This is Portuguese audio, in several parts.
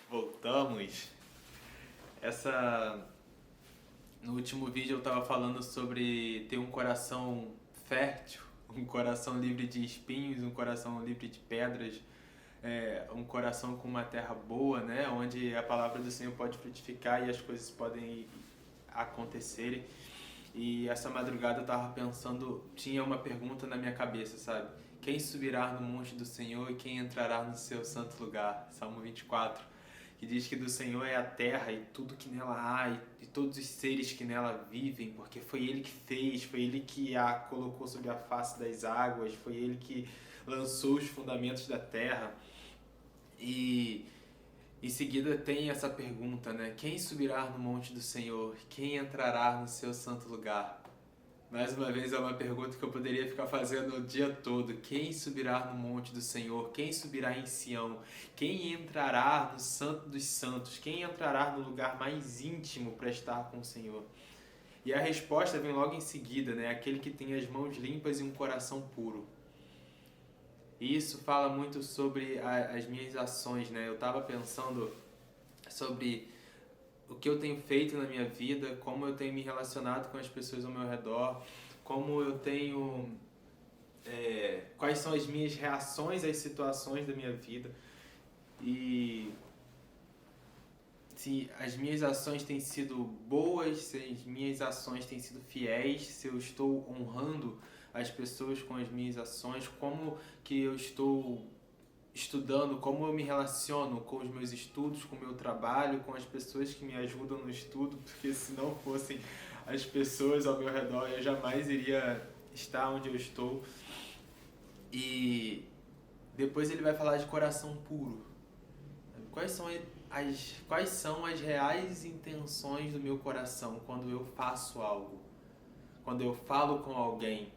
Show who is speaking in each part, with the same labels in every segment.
Speaker 1: Voltamos. Essa No último vídeo eu estava falando sobre ter um coração fértil, um coração livre de espinhos, um coração livre de pedras, um coração com uma terra boa, né, onde a palavra do Senhor pode frutificar e as coisas podem acontecerem. E essa madrugada eu estava pensando, tinha uma pergunta na minha cabeça, sabe? Quem subirá no monte do Senhor e quem entrará no seu santo lugar? Salmo 24, que diz que do Senhor é a terra e tudo que nela há e todos os seres que nela vivem, porque foi Ele que fez, foi Ele que a colocou sobre a face das águas, foi Ele que lançou os fundamentos da terra. E em seguida tem essa pergunta, né? Quem subirá no monte do Senhor? Quem entrará no seu santo lugar? Mais uma vez é uma pergunta que eu poderia ficar fazendo o dia todo. Quem subirá no monte do Senhor? Quem subirá em Sião? Quem entrará no Santo dos Santos? Quem entrará no lugar mais íntimo para estar com o Senhor? E a resposta vem logo em seguida, né? Aquele que tem as mãos limpas e um coração puro. E isso fala muito sobre as minhas ações, né? Eu estava pensando sobre o que eu tenho feito na minha vida, como eu tenho me relacionado com as pessoas ao meu redor, como eu tenho... quais são as minhas reações às situações da minha vida. E se as minhas ações têm sido boas, se as minhas ações têm sido fiéis, se eu estou honrando as pessoas com as minhas ações, como que eu estou estudando, como eu me relaciono com os meus estudos, com o meu trabalho, com as pessoas que me ajudam no estudo, porque se não fossem as pessoas ao meu redor, eu jamais iria estar onde eu estou. E depois ele vai falar de coração puro. Quais são as reais intenções do meu coração quando eu faço algo? Quando eu falo com alguém?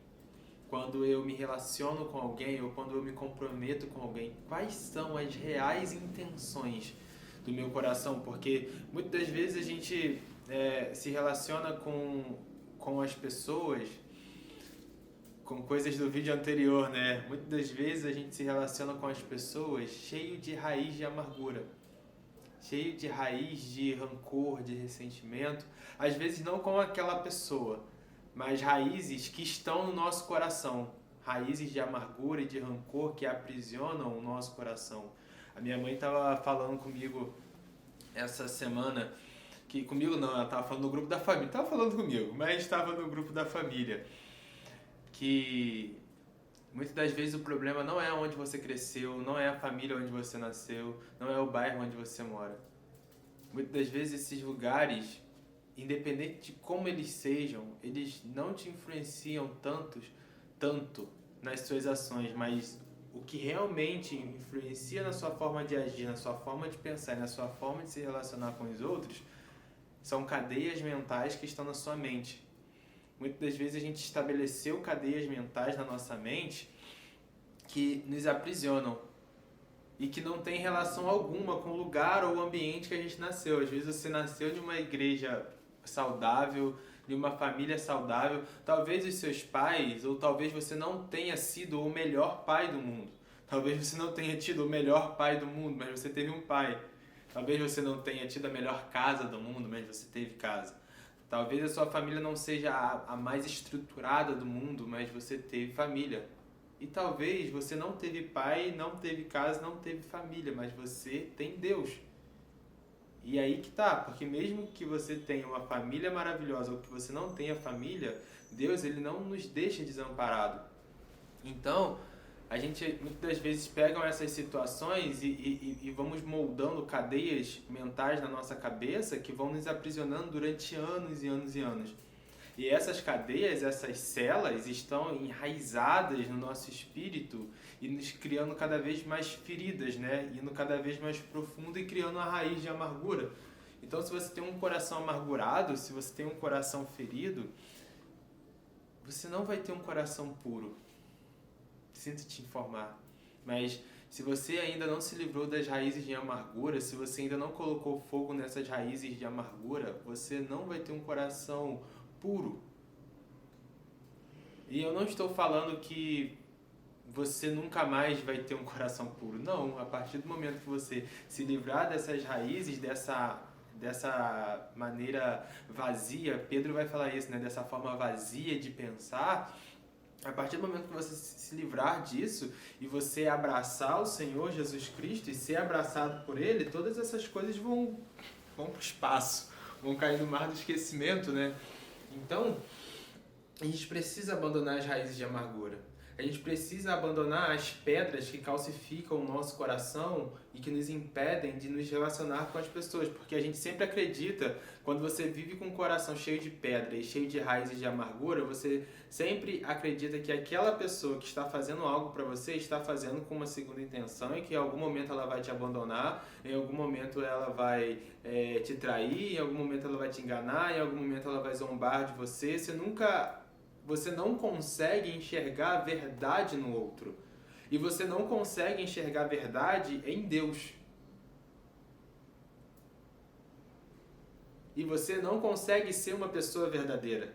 Speaker 1: Quando eu me relaciono com alguém ou quando eu me comprometo com alguém? Quais são as reais intenções do meu coração? Porque muitas das vezes a gente se relaciona com as pessoas com coisas do vídeo anterior, né? Muitas das vezes a gente se relaciona com as pessoas cheio de raiz de amargura, cheio de raiz de rancor, de ressentimento, às vezes não com aquela pessoa, mas raízes que estão no nosso coração, raízes de amargura e de rancor que aprisionam o nosso coração. A minha mãe estava falando comigo essa semana, que comigo não, ela estava falando no grupo da família, estava falando comigo, mas estava no grupo da família, que muitas das vezes o problema não é onde você cresceu, não é a família onde você nasceu, não é o bairro onde você mora. Muitas das vezes esses lugares, independente de como eles sejam, eles não te influenciam tanto nas suas ações, mas o que realmente influencia na sua forma de agir, na sua forma de pensar e na sua forma de se relacionar com os outros, são cadeias mentais que estão na sua mente. Muitas das vezes a gente estabeleceu cadeias mentais na nossa mente que nos aprisionam e que não tem relação alguma com o lugar ou o ambiente que a gente nasceu. Às vezes você nasceu de uma igreja saudável, de uma família saudável, talvez os seus pais, ou talvez você não tenha sido o melhor pai do mundo. Talvez você não tenha tido o melhor pai do mundo, mas você teve um pai. Talvez você não tenha tido a melhor casa do mundo, mas você teve casa. Talvez a sua família não seja a mais estruturada do mundo, mas você teve família. E talvez você não teve pai, não teve casa, não teve família, mas você tem Deus. E aí que tá, porque mesmo que você tenha uma família maravilhosa ou que você não tenha família, Deus ele não nos deixa desamparado. Então, a gente muitas das vezes pegam essas situações e vamos moldando cadeias mentais na nossa cabeça que vão nos aprisionando durante anos e anos e anos. E essas cadeias, essas celas estão enraizadas no nosso espírito e nos criando cada vez mais feridas, né? Indo cada vez mais profundo e criando uma raiz de amargura. Então, se você tem um coração amargurado, se você tem um coração ferido, você não vai ter um coração puro. Sinto te informar. Mas se você ainda não se livrou das raízes de amargura, se você ainda não colocou fogo nessas raízes de amargura, você não vai ter um coração puro. E eu não estou falando que você nunca mais vai ter um coração puro. Não, a partir do momento que você se livrar dessas raízes, dessa maneira vazia, Pedro vai falar isso, né? Dessa forma vazia de pensar, a partir do momento que você se livrar disso e você abraçar o Senhor Jesus Cristo e ser abraçado por Ele, todas essas coisas vão para o espaço, vão cair no mar do esquecimento, né? Então, a gente precisa abandonar as raízes de amargura. A gente precisa abandonar as pedras que calcificam o nosso coração e que nos impedem de nos relacionar com as pessoas. Porque a gente sempre acredita, quando você vive com um coração cheio de pedra e cheio de raízes de amargura, você sempre acredita que aquela pessoa que está fazendo algo para você está fazendo com uma segunda intenção e que em algum momento ela vai te abandonar, em algum momento ela vai te trair, em algum momento ela vai te enganar, em algum momento ela vai zombar de você. Você não consegue enxergar a verdade no outro. E você não consegue enxergar a verdade em Deus. E você não consegue ser uma pessoa verdadeira.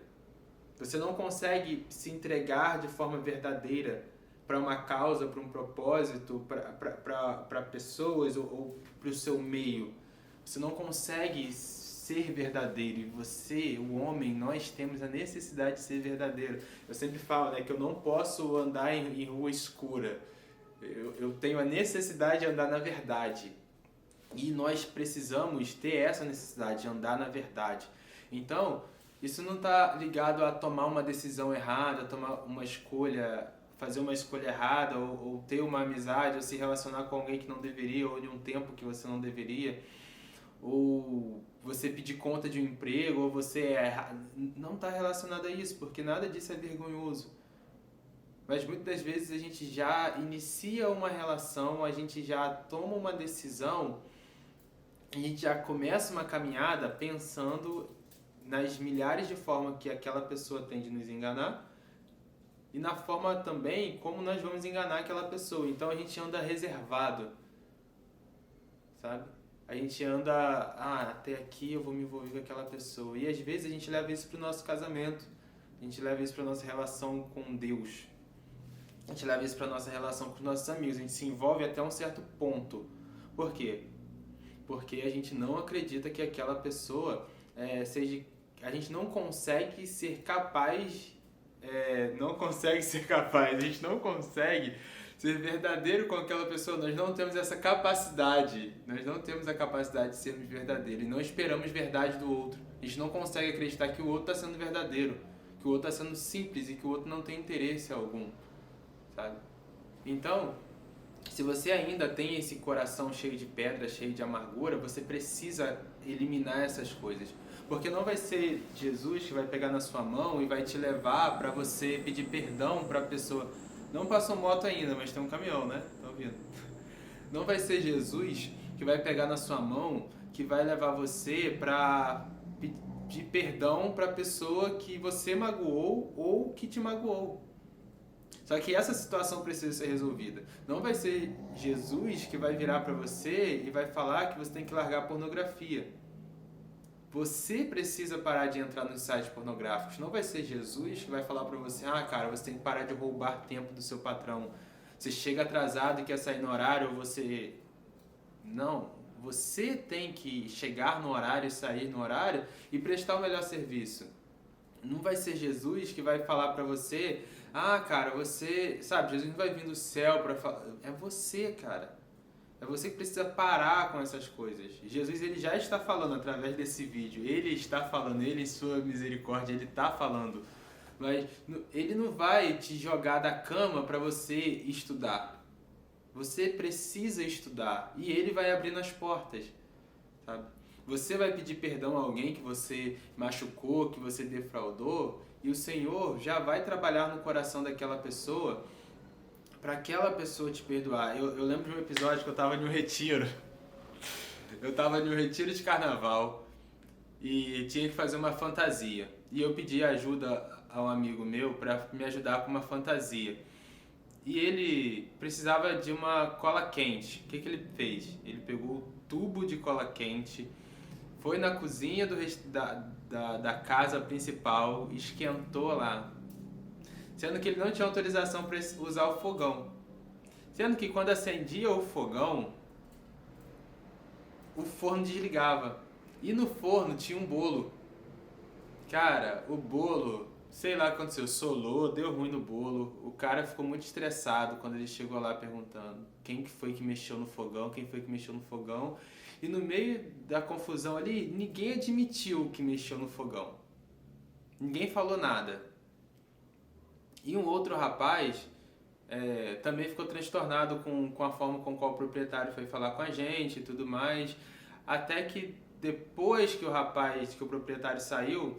Speaker 1: Você não consegue se entregar de forma verdadeira para uma causa, para um propósito, para pessoas ou para o seu meio. Você não consegue ser verdadeiro, e você, o homem, nós temos a necessidade de ser verdadeiro. Eu sempre falo, né, que eu não posso andar em rua escura. Eu tenho a necessidade de andar na verdade. E nós precisamos ter essa necessidade de andar na verdade. Então, isso não está ligado a tomar uma decisão errada, tomar uma escolha, fazer uma escolha errada, ou ter uma amizade, ou se relacionar com alguém que não deveria, ou de um tempo que você não deveria, ou você pedir conta de um emprego, ou você não está relacionado a isso, porque nada disso é vergonhoso. Mas muitas das vezes a gente já inicia uma relação, a gente já toma uma decisão, a gente já começa uma caminhada pensando nas milhares de formas que aquela pessoa tem de nos enganar e na forma também como nós vamos enganar aquela pessoa. Então a gente anda reservado, sabe? A gente anda, até aqui eu vou me envolver com aquela pessoa. E às vezes a gente leva isso para o nosso casamento, a gente leva isso para a nossa relação com Deus, a gente leva isso para a nossa relação com os nossos amigos, a gente se envolve até um certo ponto. Por quê? Porque a gente não acredita que aquela pessoa seja... A gente não consegue ser capaz... a gente não consegue ser verdadeiro com aquela pessoa. Nós não temos essa capacidade. Nós não temos a capacidade de sermos verdadeiros. E não esperamos verdade do outro. A gente não consegue acreditar que o outro está sendo verdadeiro, que o outro está sendo simples e que o outro não tem interesse algum, sabe? Então, se você ainda tem esse coração cheio de pedra, cheio de amargura, você precisa eliminar essas coisas. Porque não vai ser Jesus que vai pegar na sua mão e vai te levar para você pedir perdão para a pessoa. Não passou moto ainda, mas tem um caminhão, né? Estão ouvindo? Não vai ser Jesus que vai pegar na sua mão, que vai levar você para pedir perdão para a pessoa que você magoou ou que te magoou. Só que essa situação precisa ser resolvida. Não vai ser Jesus que vai virar para você e vai falar que você tem que largar a pornografia. Você precisa parar de entrar nos sites pornográficos. Não vai ser Jesus que vai falar para você, cara, você tem que parar de roubar tempo do seu patrão. Você chega atrasado e quer sair no horário, ou você... Não, você tem que chegar no horário e sair no horário e prestar o melhor serviço. Não vai ser Jesus que vai falar para você, cara, você... Sabe, Jesus não vai vir do céu para falar... É você, cara. É você que precisa parar com essas coisas. Jesus, ele já está falando através desse vídeo. Ele está falando, ele em sua misericórdia, ele está falando. Mas ele não vai te jogar da cama para você estudar. Você precisa estudar. E ele vai abrir as portas, sabe? Você vai pedir perdão a alguém que você machucou, que você defraudou, e o Senhor já vai trabalhar no coração daquela pessoa para aquela pessoa te perdoar. Eu lembro de um episódio que eu estava em um retiro. Eu estava em um retiro de carnaval e tinha que fazer uma fantasia. E eu pedi ajuda a um amigo meu para me ajudar com uma fantasia. E ele precisava de uma cola quente. O que ele fez? Ele pegou o tubo de cola quente, foi na cozinha da casa principal, esquentou lá. sendo que ele não tinha autorização para usar o fogão. Sendo que quando acendia o fogão, o forno desligava. E no forno tinha um bolo. Cara, o bolo, sei lá o que aconteceu, solou, deu ruim no bolo. O cara ficou muito estressado quando ele chegou lá perguntando quem que foi que mexeu no fogão, quem foi que mexeu no fogão. E no meio da confusão ali, ninguém admitiu que mexeu no fogão. Ninguém falou nada. E um outro rapaz também ficou transtornado com a forma com qual o proprietário foi falar com a gente e tudo mais. Até que depois que o proprietário saiu,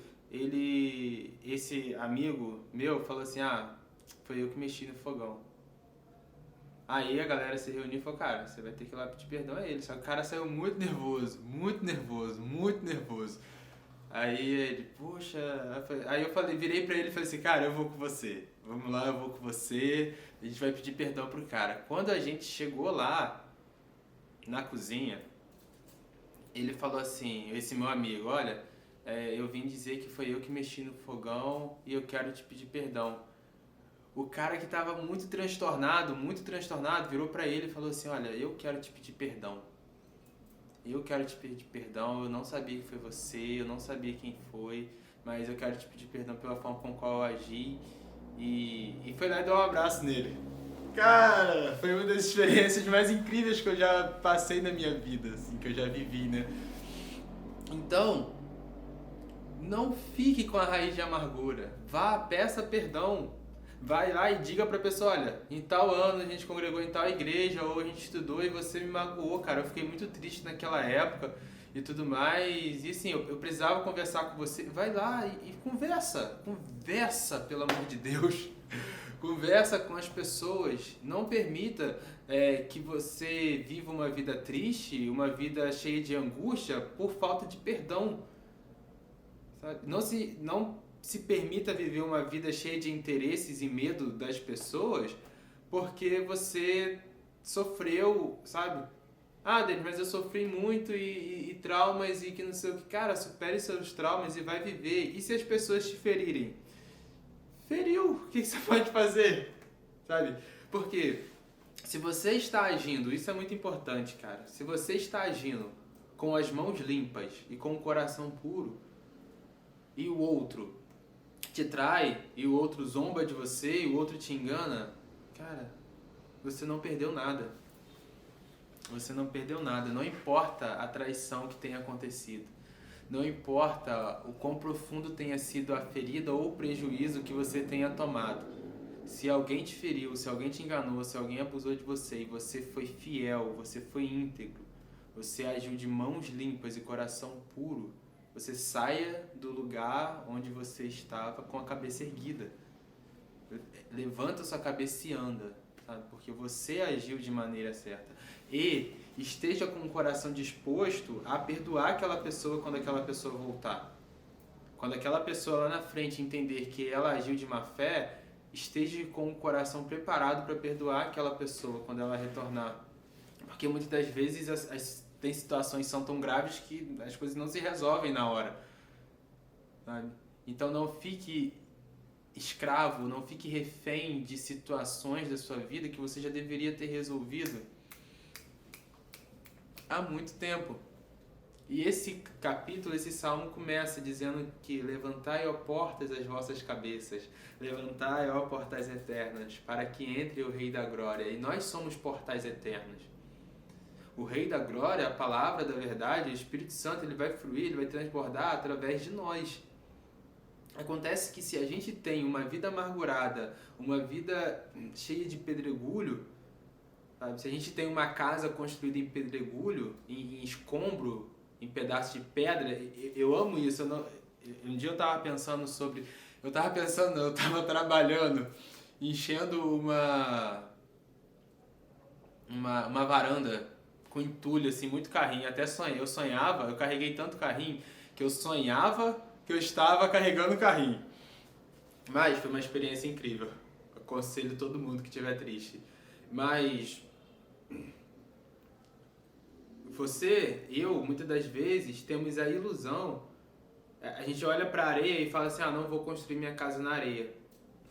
Speaker 1: esse amigo meu falou assim, foi eu que mexi no fogão. Aí a galera se reuniu e falou, cara, você vai ter que ir lá pedir perdão a ele. Só que o cara saiu muito nervoso, muito nervoso, muito nervoso. Aí ele, poxa... Aí eu falei, virei pra ele e falei assim, cara, eu vou com você. Vamos lá, eu vou com você. A gente vai pedir perdão pro cara. Quando a gente chegou lá, na cozinha, ele falou assim, esse meu amigo, olha, eu vim dizer que foi eu que mexi no fogão e eu quero te pedir perdão. O cara que estava muito transtornado, virou pra ele e falou assim, olha, eu quero te pedir perdão. Eu quero te pedir perdão, eu não sabia que foi você, eu não sabia quem foi, mas eu quero te pedir perdão pela forma com qual eu agi. E foi lá e deu um abraço nele. Cara, foi uma das experiências mais incríveis que eu já passei na minha vida, assim, que eu já vivi, né? Então, não fique com a raiz de amargura. Vá, peça perdão. Vai lá e diga pra pessoa, olha, em tal ano a gente congregou em tal igreja, ou a gente estudou e você me magoou, cara. Eu fiquei muito triste naquela época e tudo mais. E assim, eu precisava conversar com você. Vai lá e conversa. Conversa, pelo amor de Deus. Conversa com as pessoas. Não permita que você viva uma vida triste, uma vida cheia de angústia por falta de perdão. Sabe? Não se permita viver uma vida cheia de interesses e medo das pessoas porque você sofreu, sabe? Denis, mas eu sofri muito e traumas e que não sei o que. Cara, supere seus traumas e vai viver. E se as pessoas te ferirem? Feriu! O que você pode fazer? Sabe? Porque se você está agindo, isso é muito importante, cara. Se você está agindo com as mãos limpas e com o coração puro, e o outro te trai, e o outro zomba de você, e o outro te engana, cara, você não perdeu nada. Você não perdeu nada. Não importa a traição que tenha acontecido. Não importa o quão profundo tenha sido a ferida ou o prejuízo que você tenha tomado. Se alguém te feriu, se alguém te enganou, se alguém abusou de você e você foi fiel, você foi íntegro, você agiu de mãos limpas e coração puro, você saia do lugar onde você estava com a cabeça erguida. Levanta sua cabeça e anda, sabe? Porque você agiu de maneira certa. E esteja com o coração disposto a perdoar aquela pessoa quando aquela pessoa voltar. Quando aquela pessoa lá na frente entender que ela agiu de má fé, esteja com o coração preparado para perdoar aquela pessoa quando ela retornar. Porque muitas das vezes tem situações que são tão graves que as coisas não se resolvem na hora. Sabe? Então não fique escravo, não fique refém de situações da sua vida que você já deveria ter resolvido há muito tempo. E esse capítulo, esse salmo começa dizendo que levantai, ó portas, as vossas cabeças, levantai, ó portais eternas, para que entre o Rei da Glória. E nós somos portais eternos. O Rei da Glória, a palavra da verdade, o Espírito Santo, ele vai fluir, ele vai transbordar através de nós. Acontece que se a gente tem uma vida amargurada, uma vida cheia de pedregulho, sabe? Se a gente tem uma casa construída em pedregulho, em escombro, em pedaços de pedra, eu amo isso. Um dia eu estava pensando sobre... Eu estava trabalhando, enchendo uma varanda com entulho, assim, muito carrinho. Até sonhei. Eu carreguei tanto carrinho que eu sonhava que eu estava carregando o carrinho. Mas foi uma experiência incrível. Aconselho todo mundo que estiver triste. Mas muitas das vezes, temos a ilusão. A gente olha para a areia e fala assim, não vou construir minha casa na areia.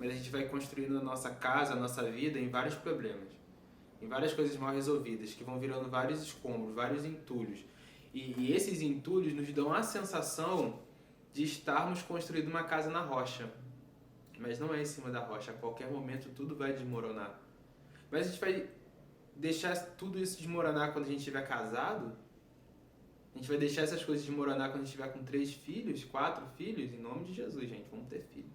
Speaker 1: mas a gente vai construindo a nossa casa, a nossa vida em vários problemas, em várias coisas mal resolvidas, que vão virando vários escombros, vários entulhos. E esses entulhos nos dão a sensação de estarmos construindo uma casa na rocha. Mas não é em cima da rocha, a qualquer momento tudo vai desmoronar. Mas a gente vai deixar tudo isso desmoronar quando a gente estiver casado? A gente vai deixar essas coisas desmoronar quando a gente estiver com 3 filhos, 4 filhos? Em nome de Jesus, gente, vamos ter filho.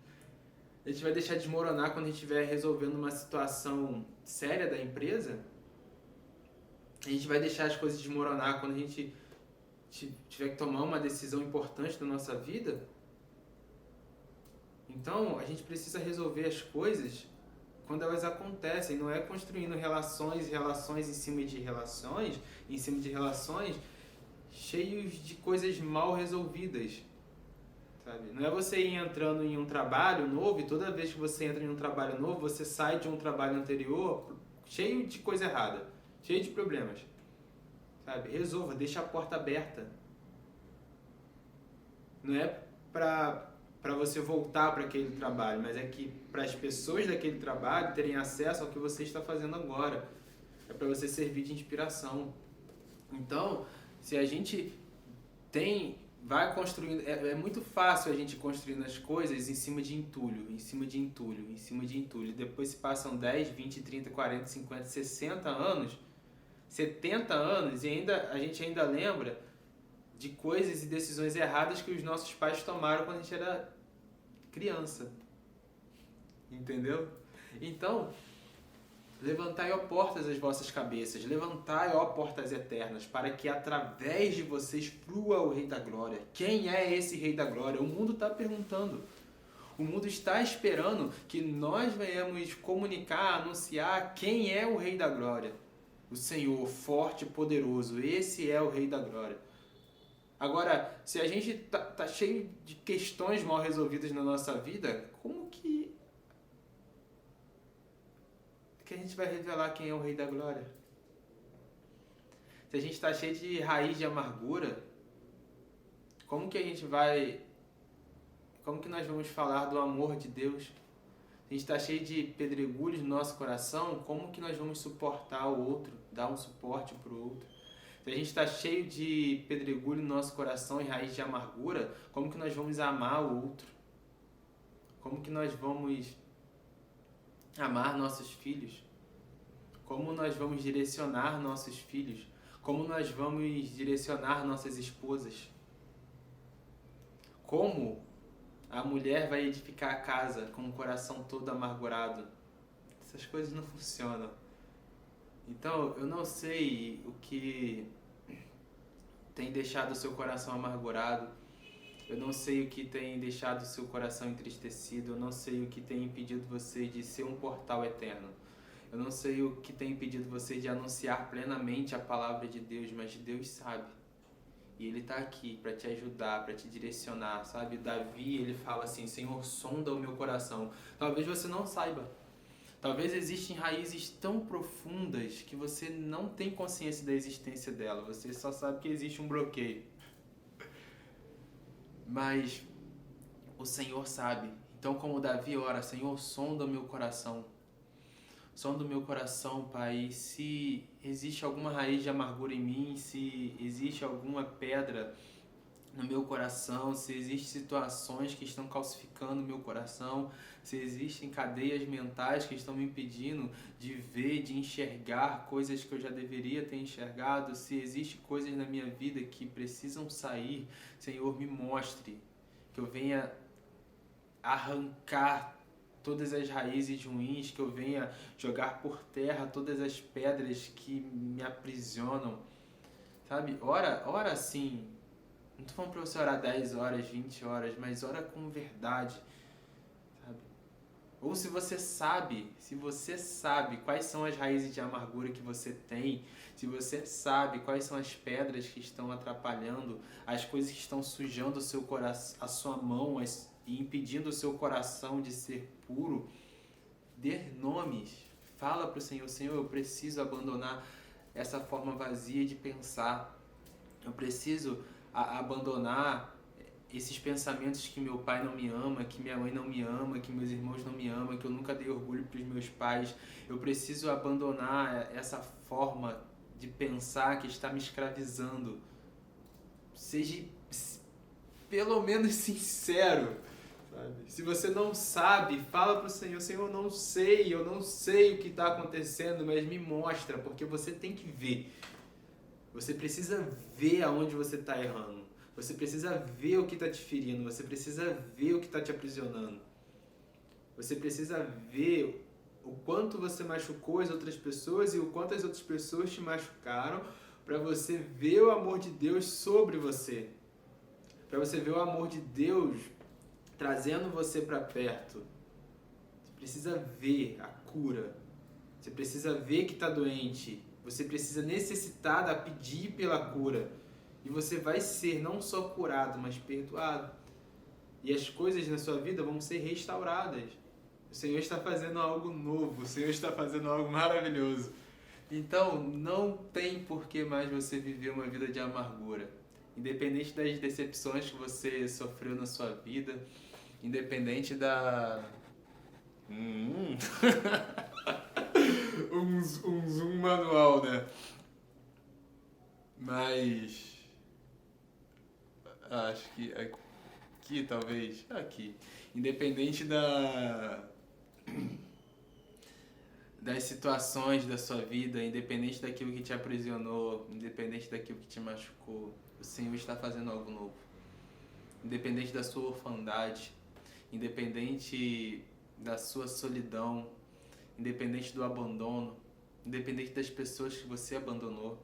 Speaker 1: A gente vai deixar desmoronar quando a gente estiver resolvendo uma situação séria da empresa? A gente vai deixar as coisas desmoronar quando a gente tiver que tomar uma decisão importante da nossa vida? Então, a gente precisa resolver as coisas quando elas acontecem, não é construindo relações em cima de relações, cheios de coisas mal resolvidas, sabe? Não é você ir entrando em um trabalho novo e toda vez que você entra em um trabalho novo, você sai de um trabalho anterior cheio de coisa errada, cheio de problemas, sabe? Resolva, deixa a porta aberta. Não é para você voltar para aquele trabalho, mas é que para as pessoas daquele trabalho terem acesso ao que você está fazendo agora. É para você servir de inspiração. Então, se a gente vai construindo, é muito fácil a gente construindo as coisas em cima de entulho. Depois se passam 10, 20, 30, 40, 50, 60 anos, 70 anos e a gente ainda lembra de coisas e decisões erradas que os nossos pais tomaram quando a gente era criança. Entendeu? Então, levantai, ó portas, as vossas cabeças, levantai, ó portas eternas, para que através de vocês flua o Rei da Glória. Quem é esse Rei da Glória? O mundo está perguntando. O mundo está esperando que nós venhamos comunicar, anunciar quem é o Rei da Glória. O Senhor, forte e poderoso, esse é o Rei da Glória. Agora, se a gente tá cheio de questões mal resolvidas na nossa vida, como que a gente vai revelar quem é o Rei da Glória? Se a gente está cheio de raiz de amargura, como que nós vamos falar do amor de Deus? Se a gente está cheio de pedregulhos no nosso coração, como que nós vamos suportar o outro, dar um suporte para o outro? Se a gente está cheio de pedregulho no nosso coração e raiz de amargura, como que nós vamos amar o outro? Como que nós vamos amar nossos filhos? Como nós vamos direcionar nossos filhos? Como nós vamos direcionar nossas esposas? Como a mulher vai edificar a casa com o coração todo amargurado? Essas coisas não funcionam. Então, eu não sei o que tem deixado o seu coração amargurado. Eu não sei o que tem deixado o seu coração entristecido. Eu não sei o que tem impedido você de ser um portal eterno. Eu não sei o que tem impedido você de anunciar plenamente a palavra de Deus, mas Deus sabe. E Ele está aqui para te ajudar, para te direcionar, sabe? Davi, ele fala assim, Senhor, sonda o meu coração. Talvez você não saiba. Talvez existem raízes tão profundas que você não tem consciência da existência dela. Você só sabe que existe um bloqueio. Mas o Senhor sabe. Então, como Davi ora, Senhor, sonda o meu coração. Sonda o meu coração, Pai. Se existe alguma raiz de amargura em mim, se existe alguma pedra no meu coração, se existem situações que estão calcificando o meu coração, se existem cadeias mentais que estão me impedindo de ver, de enxergar coisas que eu já deveria ter enxergado, se existem coisas na minha vida que precisam sair, Senhor, me mostre, que eu venha arrancar todas as raízes ruins, que eu venha jogar por terra todas as pedras que me aprisionam, sabe? Ora assim. Não estou falando para você orar 10 horas, 20 horas, mas ora com verdade, sabe? Ou se você sabe quais são as raízes de amargura que você tem, se você sabe quais são as pedras que estão atrapalhando, as coisas que estão sujando o seu coração, a sua mão e impedindo o seu coração de ser puro, dê nomes, fala para o Senhor, Senhor, eu preciso abandonar essa forma vazia de pensar, eu preciso abandonar esses pensamentos que meu pai não me ama, que minha mãe não me ama, que meus irmãos não me amam, que eu nunca dei orgulho para os meus pais. Eu preciso abandonar essa forma de pensar que está me escravizando. Seja pelo menos sincero, sabe? Se você não sabe, fala pro Senhor: Senhor, eu não sei o que está acontecendo, mas me mostra, porque você tem que ver. Você precisa ver aonde você está errando. Você precisa ver o que está te ferindo. Você precisa ver o que está te aprisionando. Você precisa ver o quanto você machucou as outras pessoas e o quanto as outras pessoas te machucaram, para você ver o amor de Deus sobre você. Para você ver o amor de Deus trazendo você para perto. Você precisa ver a cura. Você precisa ver que está doente. Você precisa necessitar a pedir pela cura. E você vai ser não só curado, mas perdoado. E as coisas na sua vida vão ser restauradas. O Senhor está fazendo algo novo. O Senhor está fazendo algo maravilhoso. Então, não tem por que mais você viver uma vida de amargura. Independente das decepções que você sofreu na sua vida, independente da... um zoom manual, né? Mas... acho que aqui, talvez. Aqui. Independente das situações da sua vida, independente daquilo que te aprisionou, independente daquilo que te machucou, o Senhor está fazendo algo novo. Independente da sua orfandade, independente da sua solidão, independente do abandono, independente das pessoas que você abandonou,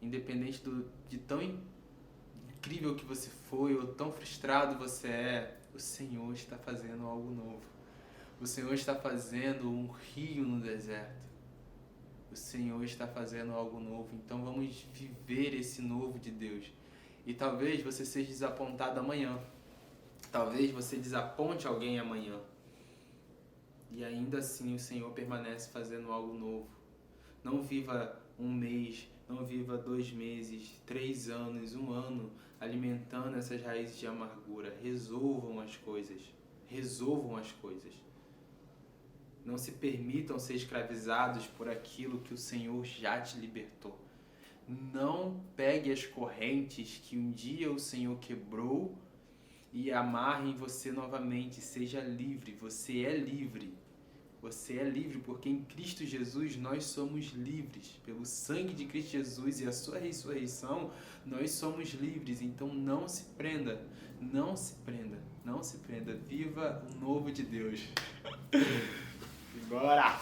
Speaker 1: independente de tão incrível que você foi ou tão frustrado você é, o Senhor está fazendo algo novo. O Senhor está fazendo um rio no deserto. O Senhor está fazendo algo novo. Então vamos viver esse novo de Deus. E talvez você seja desapontado amanhã. Talvez você desaponte alguém amanhã. E ainda assim o Senhor permanece fazendo algo novo. Não viva um mês, não viva 2 meses, 3 anos, 1 ano alimentando essas raízes de amargura. Resolvam as coisas. Resolvam as coisas. Não se permitam ser escravizados por aquilo que o Senhor já te libertou. Não pegue as correntes que um dia o Senhor quebrou e amarre em você novamente. Seja livre. Você é livre. Você é livre porque em Cristo Jesus nós somos livres. Pelo sangue de Cristo Jesus e a sua ressurreição, nós somos livres. Então não se prenda. Não se prenda. Não se prenda. Viva o novo de Deus. Bora!